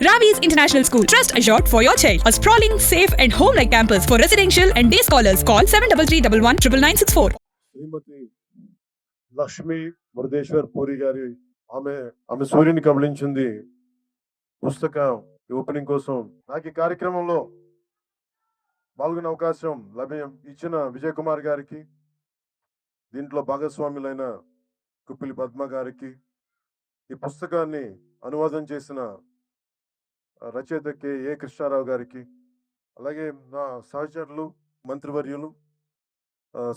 Ravi's International School. Trust assured for your child. A sprawling, safe and home-like campus for residential and day scholars. Call 7331 శ్రీమతి లక్ష్మి మురుదేశ్వర్ పూరి గారి ఆమె సూర్యుని కబలించింది పుస్తక opening కోసం నాకు ఈ కార్యక్రమంలో పాల్గొనే అవకాశం ఇచ్చిన విజయ్ కుమార్ గారికి, దీంట్లో భాగస్వాములైన కుప్పిలి పద్మ గారికి, ఈ పుస్తకాన్ని అనువాదం చేసిన రచయిత కె కృష్ణారావు గారికి, అలాగే నా సహచరులు మంత్రివర్యులు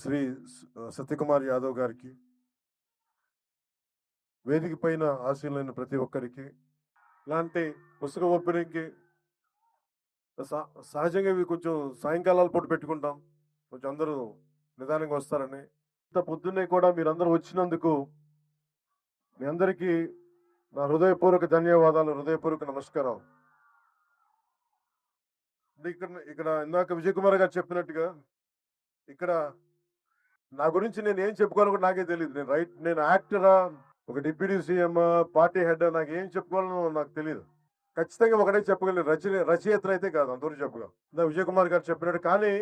శ్రీ సత్యకుమార్ యాదవ్ గారికి, వేదిక పైన ఆశీలైన ప్రతి ఒక్కరికి, ఇలాంటి పుస్తక ఓపెనింగ్కి సహజంగా ఇవి కొంచెం సాయంకాలాల పూట పెట్టుకుంటాం, కొంచెం అందరూ నిదానంగా వస్తారని. ఇంత పొద్దున్నే కూడా మీరందరూ వచ్చినందుకు మీ అందరికీ నా హృదయపూర్వక ధన్యవాదాలు, హృదయపూర్వక నమస్కారం. ఇక్కడ ఇందాక విజయ్ కుమార్ గారు చెప్పినట్టుగా ఇక్కడ నా గురించి నేను ఏం చెప్పుకోవాలో కూడా నాకే తెలియదు. నేను యాక్టరా, ఒక డిప్యూటీ సీఎం, పార్టీ హెడ్, నాకు ఏం చెప్పుకోవాలో నాకు తెలియదు. ఖచ్చితంగా ఒకటే చెప్పగలను, రచయిత అయితే కాదు, అందరూ చెప్పగలం. విజయ్ కుమార్ గారు చెప్పినట్టు. కానీ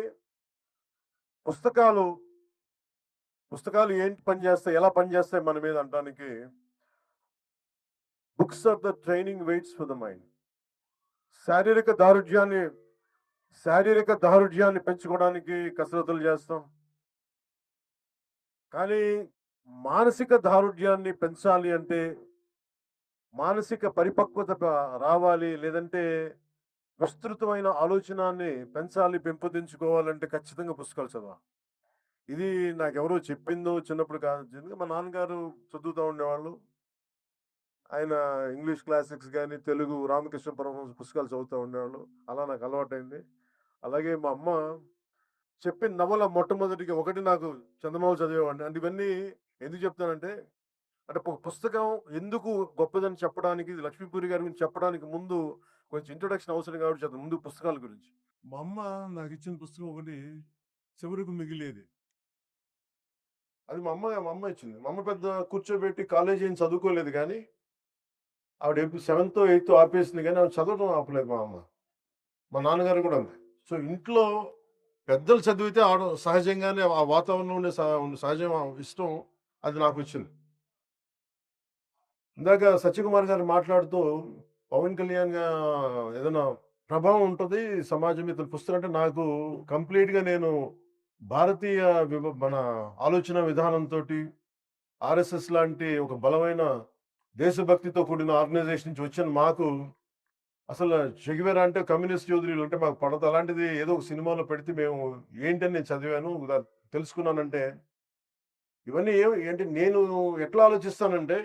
పుస్తకాలు ఏంటి పనిచేస్తాయి, ఎలా పనిచేస్తాయి మన మీద అనడానికి, books are the training weights for the mind. శారీరక దారుఢ్యాన్ని పెంచుకోవడానికి కసరత్తులు చేస్తాం, కానీ మానసిక దారుఢ్యాన్ని పెంచాలి అంటే, మానసిక పరిపక్వత రావాలి, లేదంటే విస్తృతమైన ఆలోచనాన్ని పెంచాలి, పెంపొందించుకోవాలంటే ఖచ్చితంగా పుస్తకాలు చదవాలి. ఇది నాకెవరో చెప్పిందో చిన్నప్పుడు కాదు, మా నాన్నగారు చదువుతూ ఉండేవాళ్ళు. ఆయన ఇంగ్లీష్ క్లాసిక్స్ కానీ, తెలుగు రామకృష్ణ పరమహంస పుస్తకాలు చదువుతూ ఉండేవాళ్ళు. అలా నాకు అలవాటైంది. అలాగే మా అమ్మ చెప్పిన నవల మొట్టమొదటిగా ఒకటి నాకు చందమామ చదివేవాడిని. అంటే ఇవన్నీ ఎందుకు చెప్తానంటే, అంటే పుస్తకం ఎందుకు గొప్పదని చెప్పడానికి, లక్ష్మీపూరి గారి గురించి చెప్పడానికి ముందు కొంచెం ఇంట్రొడక్షన్ అవసరం కాబట్టి చదువు ముందు పుస్తకాల గురించి. మా అమ్మ నాకు ఇచ్చిన పుస్తకం ఒకటి, చివరకు మిగిలేది. అది మా అమ్మ ఇచ్చింది. మా అమ్మ పెద్ద కూర్చోబెట్టి కాలేజీ ఏం చదువుకోలేదు, కానీ ఆవిడ 7th 8th ఆపేసింది, కానీ ఆవిడ చదవడం ఆపలేదు మా అమ్మ. మా నాన్నగారు కూడా ఉంది. సో ఇంట్లో పెద్దలు చదివితే సహజంగానే ఆ వాతావరణం ఉండే సహజం ఇష్టం, అది నాకు వచ్చింది. ఇందాక సత్యకుమార్ గారు మాట్లాడుతూ పవన్ కళ్యాణ్ ఏదైనా ప్రభావం ఉంటుంది సమాజం మీద పుస్తకం అంటే, నాకు కంప్లీట్గా నేను భారతీయ మన ఆలోచన విధానంతో, ఆర్ఎస్ఎస్ లాంటి ఒక బలమైన దేశభక్తితో కూడిన ఆర్గనైజేషన్ నుంచి వచ్చిన మాకు అసలు చెగివేరా అంటే కమ్యూనిస్ట్ యోధులు అంటే మాకు పడదు. అలాంటిది ఏదో ఒక సినిమాలో పెడితే మేము ఏంటని నేను చదివాను, తెలుసుకున్నానంటే, ఇవన్నీ ఏంటి నేను ఎట్లా ఆలోచిస్తానంటే,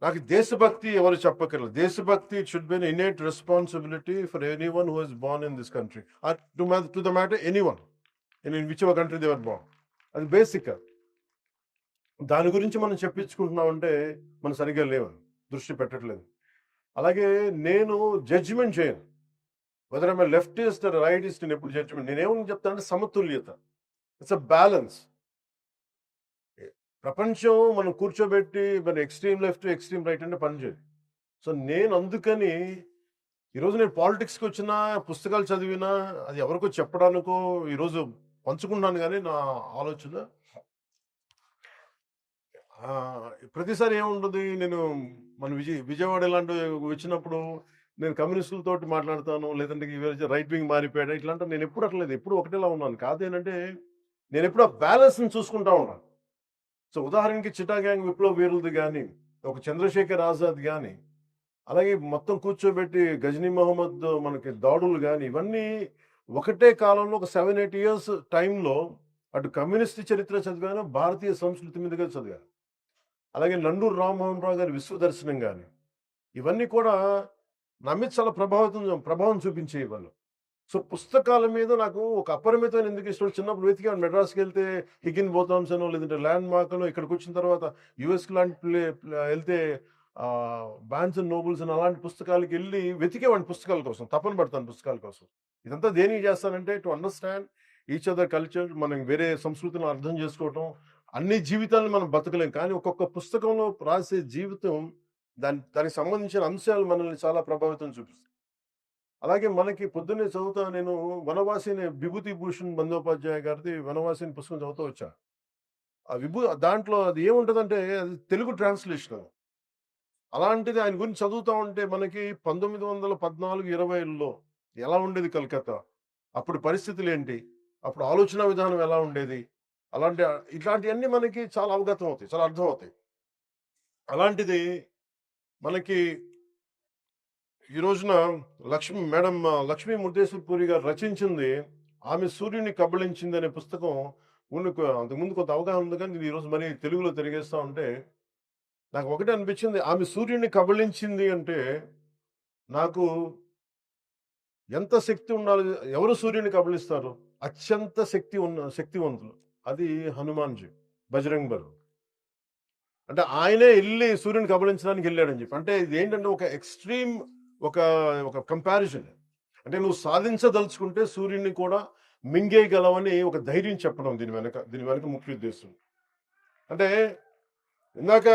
నాకు దేశభక్తి ఎవరు చెప్పక్కర్లేదు. దేశభక్తి it should be an innate responsibility for anyone who is born in this country, to the matter anyone in which ever country they were born. అది బేసిక్. దాని గురించి మనం చెప్పించుకుంటున్నామంటే మనం సరిగ్గా లేవు, దృష్టి పెట్టట్లేదు. అలాగే నేను జడ్జిమెంట్ చేయను, వెదర్ ఐ లెఫ్టిస్ట్ రైటిస్ట్. నేను ఎప్పుడు జడ్జిమెంట్, నేనేమని చెప్తానంటే సమతుల్యత, ఇట్స్ అ బ్యాలెన్స్. ప్రపంచం మనం కూర్చోబెట్టి మన ఎక్స్ట్రీమ్ లెఫ్ట్ ఎక్స్ట్రీమ్ రైట్ అంటే పనిచేయదు. సో నేను అందుకని ఈరోజు నేను పాలిటిక్స్కి వచ్చినా, పుస్తకాలు చదివినా, అది ఎవరికో చెప్పడానికో ఈరోజు పంచుకుంటున్నాను. కానీ నా ఆలోచన ప్రతిసారి ఏముంటుంది, నేను మన విజయవాడ ఇలాంటి వచ్చినప్పుడు నేను కమ్యూనిస్టులతో మాట్లాడతాను, లేదంటే రైట్ వింగ్ మారిపోయాడు ఇట్లాంటి నేను ఎప్పుడు అట్లేదు, ఎప్పుడు ఒకటేలా ఉన్నాను. కాదేనంటే నేను ఎప్పుడు ఆ బ్యాలెన్స్ని చూసుకుంటా ఉన్నాను. సో ఉదాహరణకి చిటా గ్యాంగ్ విప్లవ వీరులది కానీ, ఒక చంద్రశేఖర్ ఆజాద్ కానీ, అలాగే మొత్తం కూర్చోబెట్టి గజనీ మహమ్మద్ మనకి దాడులు కానీ, ఇవన్నీ ఒకటే కాలంలో ఒక 7-8 years టైంలో అటు కమ్యూనిస్ట్ చరిత్ర చదివాను, భారతీయ సంస్కృతి మీదుగా చదివాను. అలాగే నండూరు రామ్మోహన్ రావు గారి విశ్వదర్శనం కానీ, ఇవన్నీ కూడా నా మీద చాలా ప్రభావం చూపించేవి వాళ్ళు. సో పుస్తకాల మీద నాకు ఒక అపరిమితమైన ఎందుకు ఇష్టం. చిన్నప్పుడు వెతికాను, మెడ్రాస్కి వెళ్తే హిగిన్ బోథామ్స్ అనో, లేదంటే ల్యాండ్ మార్క్లో, ఇక్కడికి వచ్చిన తర్వాత యుఎస్కి లాంటి వెళ్తే బాన్స్ అండ్ నోబుల్స్ అని అలాంటి పుస్తకాలకి వెళ్ళి వెతికేవాడిని పుస్తకాల కోసం, తపన పడతాను పుస్తకాల కోసం. ఇదంతా దేనికి చేస్తానంటే, to understand each other culture, మనం వేరే సంస్కృతిని అర్థం చేసుకోవటం. అన్ని జీవితాలను మనం బతకలేం, కానీ ఒక్కొక్క పుస్తకంలో రాసే జీవితం దానికి సంబంధించిన అంశాలు మనల్ని చాలా ప్రభావితం చూపిస్తాయి. అలాగే మనకి పొద్దున్నే చదువుతా నేను 'వనవాసి' అనే విభూతి భూషణ్ బందోపాధ్యాయ గారిది 'వనవాసి' అని పుస్తకం చదువుతూ వచ్చా. దాంట్లో అది ఏముంటదంటే అది తెలుగు ట్రాన్స్‌లేషన్ అది. అలాంటిది ఆయన గురించి చదువుతా ఉంటే మనకి 1914, 20లో ఎలా ఉండేది కలకత్తా? అప్పుడు పరిస్థితులేంటి? అప్పుడు ఆలోచనా విధానం ఎలా ఉండేది? ఇట్లాంటియన్నీ మనకి చాలా అవగతం అవుతాయి. చాలా అర్థమవుతాయి. అలాంటిది మనకి ఈ రోజున మేడం లక్ష్మీ ముర్దేశ్వర్ పూరి గారు రచించింది 'ఆమె సూర్యుడిని కబళించింది' అనే పుస్తకం అంతకుముందు కొంత అవగాహన ఉంది కానీ ఈరోజు మరీ తెలుగులో తిరిగేస్తా ఉంటే నాకు ఒకటే అనిపించింది. ఆమె సూర్యుడిని కబళించింది అంటే నాకు ఎంత శక్తి ఉండాలి? ఎవరు సూర్యుడిని కబళిస్తారు? అత్యంత శక్తివంతులు. అది హనుమాన్‌జీ, బజరంగ్ బలి. అంటే ఆయనే ఎళ్లి సూర్యుడిని కబళించడానికి ఎళ్ళాడని చెప్పి. అంటే ఇదేంటంటే ఒక ఎక్స్‌ట్రీమ్ ఒక ఒక కంపారిజన్. అంటే నువ్వు సాధించదలుచుకుంటే సూర్యుడిని కూడా మింగేయగలవని ఒక ధైర్యం చెప్పడం దీని వెనక ముఖ్య ఉద్దేశం. అంటే ఇందాక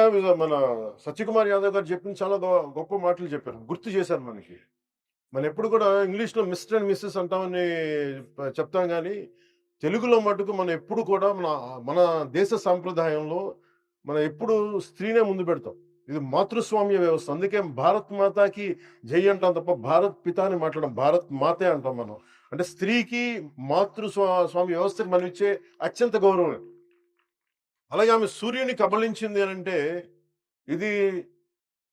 మన సత్యకుమార్ యాదవ్ గారు చెప్పింది చాలా గొప్ప మాటలు చెప్పారు. గుర్తు చేశారు మనకి. మనం ఎప్పుడు కూడా ఇంగ్లీష్‌లో మిస్టర్ అండ్ మిసెస్ అంటామని చెప్తాం గానీ, తెలుగులో మటుకు మనం ఎప్పుడు కూడా మన దేశ సాంప్రదాయంలో మనం ఎప్పుడు స్త్రీనే ముందు పెడతాం. ఇది మాతృస్వామ్య వ్యవస్థ. అందుకే భారత్ మాతాకి జై అంటాం తప్ప భారత్ పిత అని మాట్లాడం. భారత్ మాతే అంటాం మనం. అంటే స్త్రీకి స్వామ్య వ్యవస్థకి మనం ఇచ్చే అత్యంత గౌరవం. అలాగే ఆమె సూర్యుని కబళించింది అనంటే ఇది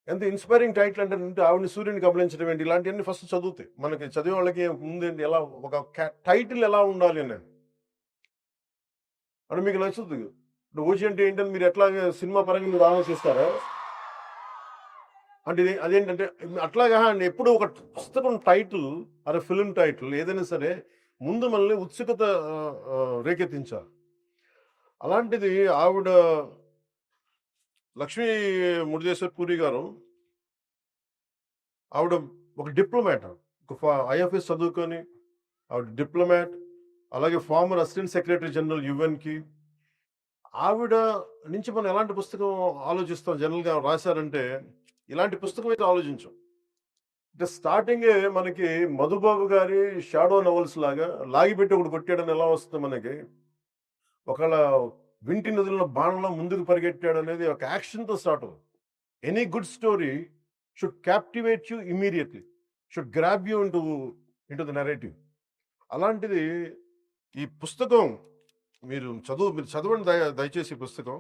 ఎంత ఇన్స్పైరింగ్ టైటిల్ అంటే ఆవిడని సూర్యుని కబళించడం ఏంటి? ఇలాంటివన్నీ ఫస్ట్ చదువుతాయి. మనకి చదివే వాళ్ళకి ముందేంటి ఎలా ఒక టైటిల్ ఎలా ఉండాలి అనేది. అంటే మీకు నచ్చుతుంది. ఇప్పుడు ఓజీ అంటే ఏంటని మీరు ఎట్లాగా సినిమా పరంగా మీరు ఆలోచిస్తారా? అంటే అదేంటంటే అట్లాగా ఎప్పుడు ఒక పుస్తకం టైటిల్ అరే ఫిల్మ్ టైటిల్ ఏదైనా సరే ముందు మనల్ని ఉత్సుకత రేకెత్తించాలి. అలాంటిది ఆవిడ లక్ష్మీ ముర్దేశ్వర్ పూరి గారు ఆవిడ ఒక డిప్లొమాట్. ఐఎఫ్ఎస్ చదువుకొని ఆవిడ డిప్లొమాట్. అలాగే ఫార్మర్ అసిస్టెంట్ సెక్రటరీ జనరల్ యుఎన్‌కి. ఆవిడ నుంచి మనం ఎలాంటి పుస్తకం ఆలోచిస్తాం జనరల్‌గా రాశారంటే, ఇలాంటి పుస్తకం అయితే ఆలోచించం. అంటే స్టార్టింగే మనకి మధుబాబు గారి షాడో నవల్స్ లాగా లాగిపెట్టి ఒకడు కొట్టాడని ఎలా వస్తుంది మనకి. ఒకవేళ వింటి నదుల్లో బాణంలో ముందుకు పరిగెట్టాడనేది ఒక యాక్షన్‌తో స్టార్ట్ అవుతుంది. Any good story should captivate you immediately. Should grab you into the narrative. అలాంటిది ఈ పుస్తకం మీరు చదవండి దయచేసి ఈ పుస్తకం.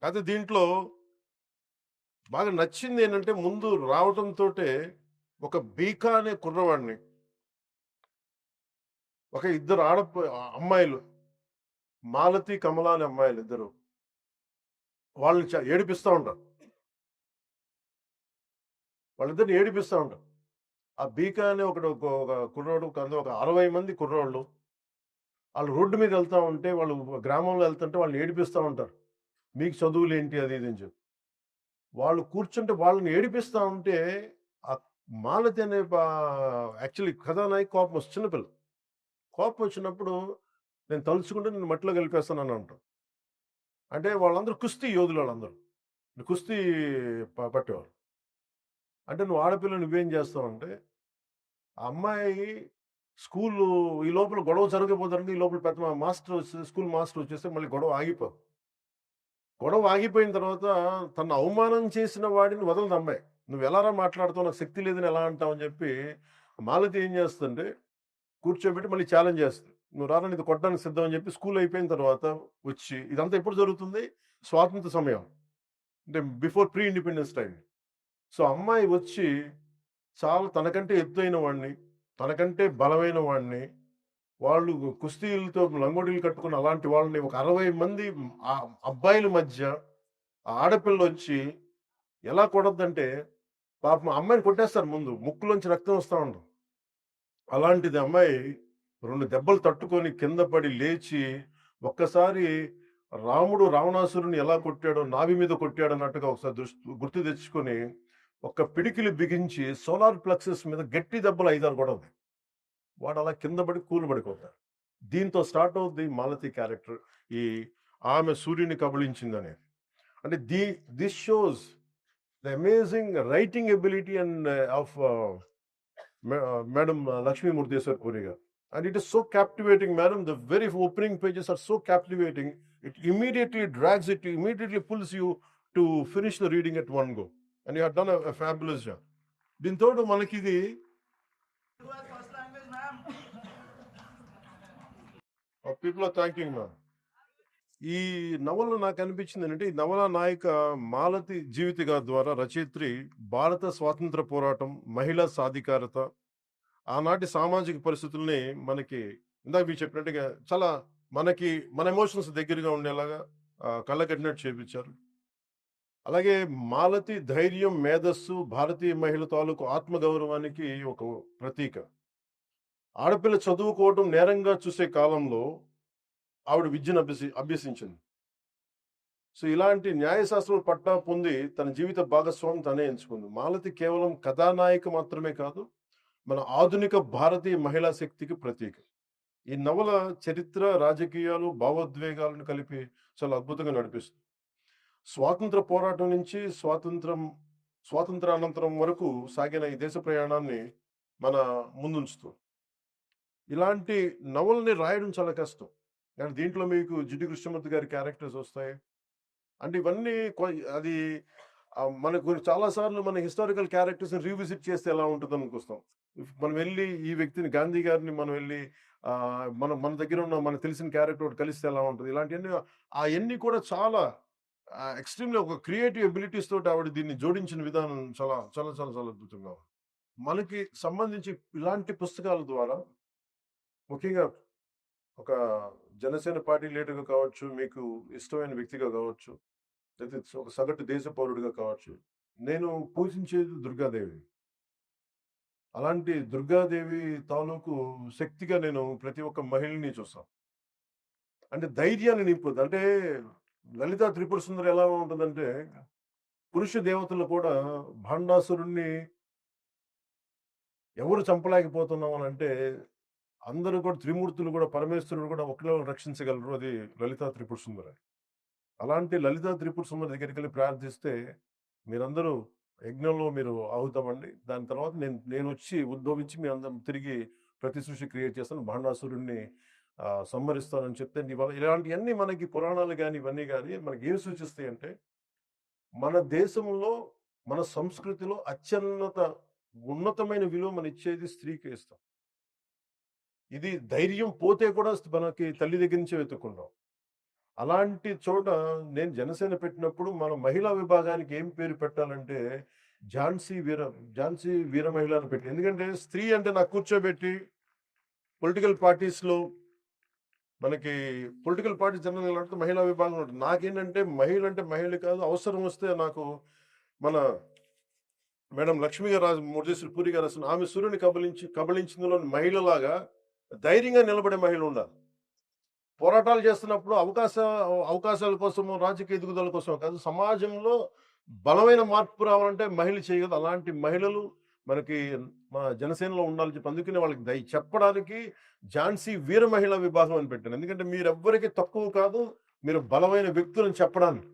కాకపోతే దీంట్లో బాగా నచ్చింది ఏంటంటే ముందు రావటంతోటే ఒక బీకా అనే కుర్రవాడిని, ఒక ఇద్దరు అమ్మాయిలు, మాలతి, కమల అనే అమ్మాయిలు ఇద్దరు. వాళ్ళని ఏడిపిస్తూ ఉంటారు. వాళ్ళిద్దరిని ఏడిపిస్తూ ఉంటారు. ఆ బీకా అనే ఒక కుర్రోడు ఒక 60 మంది కుర్రోళ్ళు వాళ్ళు రోడ్డు మీద వెళ్తా ఉంటే వాళ్ళు గ్రామంలో వెళ్తుంటే వాళ్ళని ఏడిపిస్తూ ఉంటారు. మీకు చదువులు ఏంటి అది ఇది అని చెప్పి. వాళ్ళు కూర్చుంటే వాళ్ళని ఏడిపిస్తూ ఉంటే ఆ మాలతి అనే యాక్చువల్లీ కథానాయకి కోపం వస్తుంది. చిన్నపిల్ల కోపం వచ్చినప్పుడు నేను తలుచుకుంటే నేను మట్టిలో కలిపేస్తానని అంటాం. అంటే వాళ్ళందరూ కుస్తీ యోధులు, వాళ్ళందరూ కుస్తీ పట్టేవాళ్ళు. అంటే నువ్వు ఆడపిల్ల నువ్వేం చేస్తావంటే ఆ అమ్మాయి స్కూలు ఈ లోపల గొడవ జరగబోతుంటే ఈ లోపల పెద్ద స్కూల్ మాస్టర్ వచ్చేస్తే మళ్ళీ గొడవ ఆగిపోదు. గొడవ ఆగిపోయిన తర్వాత తను అవమానం చేసిన వాడిని వదలదు అమ్మాయి. నువ్వు ఎలారా మాట్లాడుతావు, నాకు శక్తి లేదని ఎలా అంటావు అని చెప్పి మాలతి ఏం చేస్తుంటే కూర్చోబెట్టి మళ్ళీ ఛాలెంజ్ చేస్తుంది. నువ్వు రారా ఇది కొట్టడానికి సిద్ధం అని చెప్పి స్కూల్ అయిపోయిన తర్వాత వచ్చి ఇదంతా ఎప్పుడు జరుగుతుంది? స్వాతంత్ర సమయం, అంటే before pre independence time. So అమ్మాయి వచ్చి చాలా తనకంటే ఎత్తైన వాడిని, తనకంటే బలమైన వాడిని, వాళ్ళు కుస్తీలతో లంగోటీలు కట్టుకున్న అలాంటి వాళ్ళని ఒక 60 మంది అబ్బాయిల మధ్య ఆడపిల్ల వచ్చి ఎలా కొడద్దంటే పాపం అమ్మాయిని కొట్టేస్తారు. ముందు ముక్కులోంచి రక్తం వస్తూ ఉంటుంది. అలాంటిది అమ్మాయి 2 దెబ్బలు తట్టుకొని కింద పడి లేచి ఒక్కసారి రాముడు రావణాసురుని ఎలా కొట్టాడో నాభి మీద కొట్టాడు అన్నట్టుగా ఒకసారి గుర్తు తెచ్చుకొని ఒక్క పిడికిలి బిగించి సోలార్ ప్లెక్సస్ మీద గట్టి దెబ్బలు 5-6 కొడదు. వాడు అలా కింద పడి కూలిపడిపోతాడు. దీంతో స్టార్ట్ అవుద్ది మాలతి క్యారెక్టర్. ఈ ఆమె సూర్యుని కబళించింది అనేది. అంటే this shows the amazing writing ability and of Madam Lakshmi Murteswar Puri garu. And it is so captivating, madam. The very opening pages are so captivating. It immediately drags it, immediately pulls you to finish the reading at one go. And you have done a fabulous job. దీంతో మనకి ఇది people are thanking ma'am. ఈ నవల నాకు అనిపించింది ఏంటంటే, ఈ నవల నాయిక మాలతి జీవిత గారి ద్వారా రచయిత్రి భారత స్వాతంత్ర పోరాటం, మహిళా సాధికారత, ఆనాటి సామాజిక పరిస్థితుల్ని మనకి ఇందాక మీరు చెప్పినట్టుగా చాలా మనకి మన ఎమోషన్స్ దగ్గరగా ఉండేలాగా కళ్ళకట్టినట్టు చేపించారు. అలాగే మాలతి ధైర్యం, మేధస్సు, భారతీయ మహిళ తాలూకు ఆత్మగౌరవానికి ఒక ప్రతీక. ఆడపిల్ల చదువుకోవడం నేరంగా చూసే కాలంలో ఆవిడ విద్యను అభ్యసించింది. సో ఇలాంటి న్యాయశాస్త్రం పట్టా పొంది తన జీవిత భాగస్వామి తనే ఎంచుకుంది. మాలతి కేవలం కథానాయిక మాత్రమే కాదు, మన ఆధునిక భారతీయ మహిళా శక్తికి ప్రతీక. ఈ నవల చరిత్ర, రాజకీయాలు, భావోద్వేగాలను కలిపి చాలా అద్భుతంగా నడిపిస్తుంది. స్వాతంత్ర పోరాటం నుంచి స్వాతంత్రానంతరం వరకు సాగిన ఈ దేశ ప్రయాణాన్ని మన ముందుంచుతుంది. ఇలాంటి నవలని రాయడం చాలా కష్టం. కానీ దీంట్లో మీకు జిడ్డు కృష్ణమూర్తి గారి క్యారెక్టర్స్ వస్తాయి. అంటే ఇవన్నీ అది మనకు చాలాసార్లు మన హిస్టారికల్ క్యారెక్టర్స్ రీవిజిట్ చేస్తే ఎలా ఉంటుంది అనుకొస్తాం. మనం వెళ్ళి ఈ వ్యక్తిని, గాంధీ గారిని మనం వెళ్ళి మన దగ్గర ఉన్న మనకు తెలిసిన క్యారెక్టర్ ఒకటి కలిస్తే ఎలా ఉంటుంది, ఇలాంటివన్నీ అవన్నీ కూడా చాలా ఎక్స్ట్రీమ్లీ ఒక క్రియేటివ్ ఎబిలిటీస్ తోటి ఆవిడ దీన్ని జోడించిన విధానం చాలా చాలా చాలా చాలా అద్భుతంగా ఉంది. మనకి సంబంధించి ఇలాంటి పుస్తకాల ద్వారా ముఖ్యంగా ఒక జనసేన పార్టీ లీడర్గా కావచ్చు, మీకు ఇష్టమైన వ్యక్తిగా కావచ్చు, లేదా ఒక సగటు దేశ పౌరుడిగా కావచ్చు, నేను పూజించేది దుర్గాదేవి. అలాంటి దుర్గాదేవి తాలూకు శక్తిగా నేను ప్రతి ఒక్క మహిళని చూస్తాను. అంటే ధైర్యాన్ని నింపుతుంది. అంటే లలిత త్రిపుర సుందరి ఎలా ఉంటుందంటే, పురుష దేవతలు కూడా భాండాసురుణ్ణి ఎవరు చంపలేకపోతున్నాం అని అంటే, అందరూ కూడా త్రిమూర్తులు కూడా, పరమేశ్వరుడు కూడా ఒకరిలో రక్షించగలరు. అది లలితా త్రిపుర సుందరి. అలాంటి లలితా త్రిపుర సుందరి దగ్గరికి వెళ్ళి ప్రార్థిస్తే మీరందరూ యజ్ఞంలో మీరు ఆహుతామండి. దాని తర్వాత నేను వచ్చి ఉద్భవించి మీ అందరం తిరిగి ప్రతి సృష్టి క్రియేట్ చేస్తాను, భాండాసురుణ్ణి సంహరిస్తానని చెప్తే, ఇలాంటివన్నీ మనకి పురాణాలు కానీ ఇవన్నీ కానీ మనకి ఏం సూచిస్తాయి అంటే, మన దేశంలో మన సంస్కృతిలో ఉన్నతమైన విలువ మనం ఇచ్చేది స్త్రీకి ఇస్తాం. ఇది ధైర్యం పోతే కూడా మనకి తల్లి దగ్గర నుంచే వెతుక్కుంటాం. అలాంటి చోట నేను జనసేన పెట్టినప్పుడు మన మహిళా విభాగానికి ఏం పేరు పెట్టాలంటే ఝాన్సీ వీర మహిళ అని పెట్టి. ఎందుకంటే స్త్రీ అంటే నాకు కూర్చోబెట్టి పొలిటికల్ పార్టీస్లో మనకి పొలిటికల్ పార్టీస్ జనరల్ అంటే మహిళా విభాగం ఉంటుంది. నాకేంటంటే మహిళ అంటే మహిళ కాదు, అవసరం వస్తే నాకు మన మేడం లక్ష్మీ గారు మురళీశ్వర పూరి గారు అసలు ఆమె సూర్యుని కబళించిందిలో మహిళలాగా ధైర్యంగా నిలబడే మహిళ ఉండాలి. పోరాటాలు చేస్తున్నప్పుడు అవకాశాల కోసము, రాజకీయ ఎదుగుదల కోసం కాదు, సమాజంలో బలమైన మార్పు రావాలంటే మహిళ చేయగలదు. అలాంటి మహిళలు మనకి మన జనసేనలో ఉండాలని చెప్పి అందుకనే వాళ్ళకి చెప్పడానికి ఝాన్సీ వీర మహిళా విభాగం అని పెట్టాను. ఎందుకంటే మీరెవ్వరికి తక్కువ కాదు, మీరు బలమైన వ్యక్తులని చెప్పడానికి.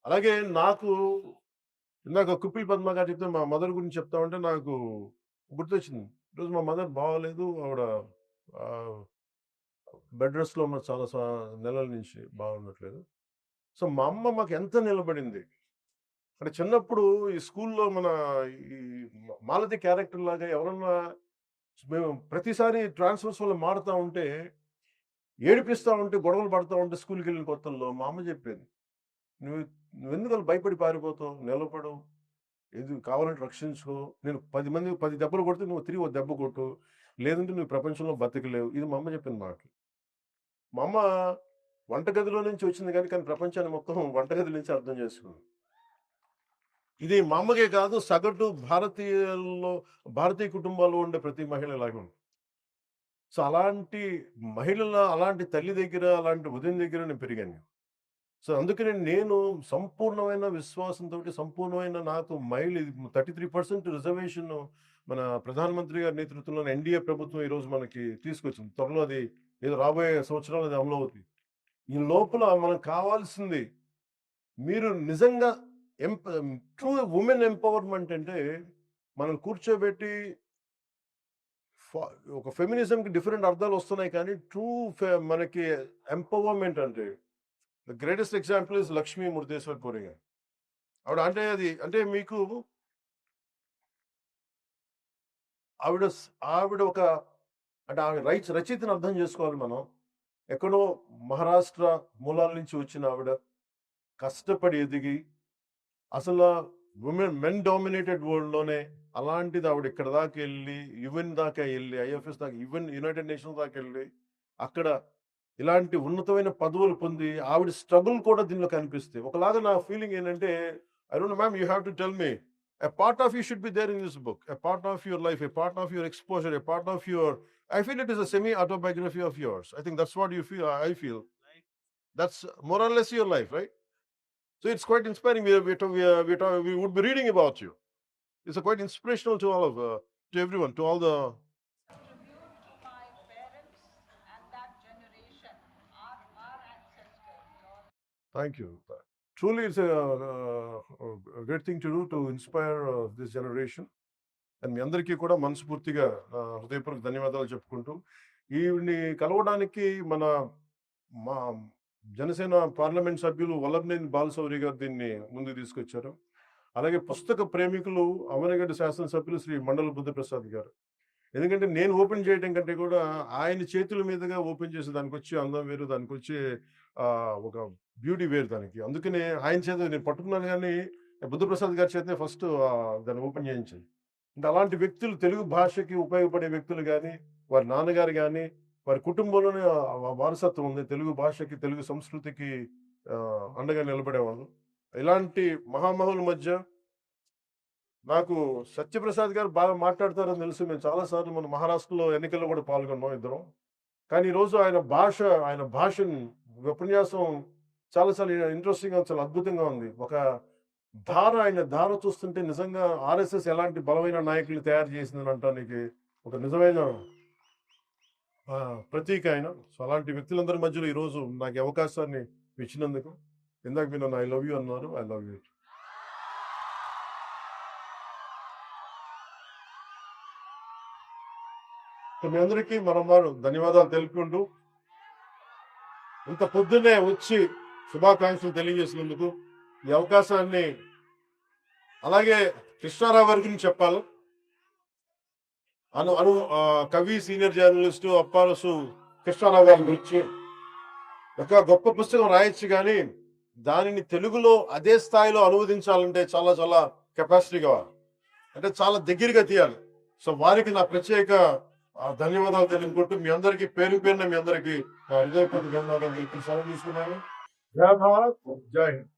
అలాగే నాకు ఇందాక కుప్పిల్ పద్మ గారు చెప్తే మా మదర్ గురించి చెప్తా ఉంటే నాకు గుర్తొచ్చింది. ఈరోజు మా మదర్ బాగోలేదు, ఆవిడ బెడ్ రెస్ట్లో ఉన్న చాలా నెలల నుంచి బాగుండట్లేదు. సో మా అమ్మ మాకు ఎంత నిలబడింది అంటే, చిన్నప్పుడు ఈ స్కూల్లో మన ఈ మాలతి క్యారెక్టర్ లాగా ఎవరన్నా మేము ప్రతిసారి ట్రాన్స్ఫర్స్ వల్ల మారుతూ ఉంటే, ఏడిపిస్తూ ఉంటే, గొడవలు పడుతూ ఉంటే స్కూల్కి వెళ్ళిన కొత్తల్లో మా అమ్మ చెప్పేది, నువ్వెందుకు భయపడి పారిపోతావు, నిలబడవు, ఏది కావాలంటే రక్షించుకో, నేను 10 దెబ్బలు కొడితే నువ్వు తిరిగి 1 దెబ్బ కొట్టు, లేదంటే నువ్వు ప్రపంచంలో బతకలేవు. ఇది మా అమ్మ చెప్పిన మాట. మా అమ్మ వంటగదిలో నుంచి వచ్చింది కానీ ప్రపంచాన్ని మొత్తం వంటగది నుంచి అర్థం చేసుకుంది. ఇది మా అమ్మకే కాదు, సగటు భారతీయ కుటుంబాల్లో ఉండే ప్రతి మహిళ ఇలాగే ఉంది. సో అలాంటి అలాంటి తల్లి దగ్గర, అలాంటి ఉదయం దగ్గర నేను పెరిగాను. సో అందుకని నేను సంపూర్ణమైన విశ్వాసంతో, సంపూర్ణమైన నాకు మహిళ 33% రిజర్వేషన్ మన ప్రధానమంత్రి గారి నేతృత్వంలో ఎన్డీఏ ప్రభుత్వం ఈరోజు మనకి తీసుకొచ్చింది. త్వరలో అది ఏదో రాబోయే సంవత్సరాలు అది అమలు అవుతుంది. ఈ లోపల మనకు కావాల్సింది, మీరు నిజంగా ట్రూ ఉమెన్ ఎంపవర్మెంట్ అంటే మనం కూర్చోబెట్టి ఒక ఫెమినిజంకి డిఫరెంట్ అర్థాలు వస్తున్నాయి, కానీ ట్రూ మనకి ఎంపవర్మెంట్ అంటే the greatest example is Lakshmi Murudeshwar puri గారు. ఆవిడ అంటే అది అంటే మీకు ఆవిడ ఆవిడ ఒక అంటే ఆవిడ రచయితను అర్థం చేసుకోవాలి మనం. ఎక్కడో మహారాష్ట్ర మూలాల నుంచి వచ్చిన ఆవిడ కష్టపడి ఎదిగి అసలు మెన్ డామినేటెడ్ వరల్డ్ లోనే అలాంటిది ఆవిడ ఇక్కడ దాకా వెళ్ళి యుఎన్ దాకా వెళ్ళి ఐఎఫ్ఎస్ దాకా ఈవెన్ యునైటెడ్ నేషన్స్ దాకా వెళ్ళి అక్కడ ఇలాంటి ఉన్నతమైన పదవులు పొంది ఆవిడ స్ట్రగుల్ కూడా దీనిలో కనిపిస్తాయి. ఒకలాగా నా ఫీలింగ్ ఏంటంటే, I don't know ma'am, you have to tell me a part of you should be there in this book, a part of your life, a part of your exposure, a part of your, I feel it is a semi autobiography of yours. I think that's what you feel. I feel that's more or less your life, right? So it's quite inspiring. We would be reading about you. It's quite inspirational to all of to everyone, to all the. Tribute to my parents and that generation, our ancestors. Thank you. Truly, it's a great thing to do to inspire this generation. And మీ అందరికీ కూడా మనస్ఫూర్తిగా హృదయపూర్వక ధన్యవాదాలు చెప్పుకుంటూ, ఈవిని కలవడానికి మా Janasena parliament సభ్యులు వల్లభనేని బాలశౌరి గారు దీన్ని ముందుకు తీసుకొచ్చారు. అలాగే పుస్తక ప్రేమికులు అవనగడ్డ శాసనసభ్యులు శ్రీ మండల బుద్ధప్రసాద్ గారు. ఎందుకంటే నేను ఓపెన్ చేయడం కంటే కూడా ఆయన చేతుల మీదుగా ఓపెన్ చేసి దానికి వచ్చే అందం వేరు, దానికి వచ్చే ఒక బ్యూటీ వేరు దానికి. అందుకనే ఆయన చేత నేను పట్టుకున్నాను, కానీ బుద్ధప్రసాద్ గారి చేతనే ఫస్ట్ దాన్ని ఓపెన్ చేయించాను. అంటే అలాంటి వ్యక్తులు, తెలుగు భాషకి ఉపయోగపడే వ్యక్తులు కానీ, వారి నాన్నగారు కానీ, వారి కుటుంబంలోనే వారసత్వం ఉంది, తెలుగు భాషకి తెలుగు సంస్కృతికి అండగా నిలబడేవాళ్ళు. ఇలాంటి మహామహుల మధ్య నాకు సత్యప్రసాద్ గారు బాగా మాట్లాడతారని తెలుసు. మేము చాలాసార్లు మన మహారాష్ట్రలో ఎన్నికల్లో కూడా పాల్గొన్నాం ఇద్దరం. కానీ ఈరోజు ఆయన భాషను ఉపన్యాసం చాలాసార్లు ఇంట్రెస్టింగ్గా, చాలా అద్భుతంగా ఉంది. ఒక ఆయన ధార చూస్తుంటే నిజంగా ఆర్ఎస్ఎస్ ఎలాంటి బలమైన నాయకులు తయారు చేసిందని అంటానికి ఒక నిజమైన ప్రతీక ఆయన. సో అలాంటి వ్యక్తులందరి మధ్యలో ఈరోజు నాకు అవకాశాన్ని ఇచ్చినందుకు, ఇందాక మీరు నన్ను ఐ లవ్ యూ అన్నారు, ఐ లవ్ యూ. మీ అందరికీ మరోమారు ధన్యవాదాలు తెలుపుకుంటూ, ఇంత పొద్దున్నే వచ్చి శుభాకాంక్షలు తెలియజేసినందుకు ఈ అవకాశాన్ని, అలాగే కృష్ణారావు గారి గురించి చెప్పాలి. కవి, సీనియర్ జర్నలిస్టు అప్పారసు కృష్ణారావు గారి గురించి ఒక గొప్ప పుస్తకం రాయొచ్చు, కానీ దానిని తెలుగులో అదే స్థాయిలో అనువదించాలంటే చాలా చాలా కెపాసిటీ కావాలి, అంటే చాలా దగ్గరగా తీయాలి. సో వారికి నా ప్రత్యేక ధన్యవాదాలు తెలుపుకుంటూ, మీ అందరికీ పేరు పేరున మీ అందరికీ హృదయపూర్వక ధన్యవాదాలు తెలుపుతూ సెలవు తీసుకున్నాను. జై భారత్, జై హింద్.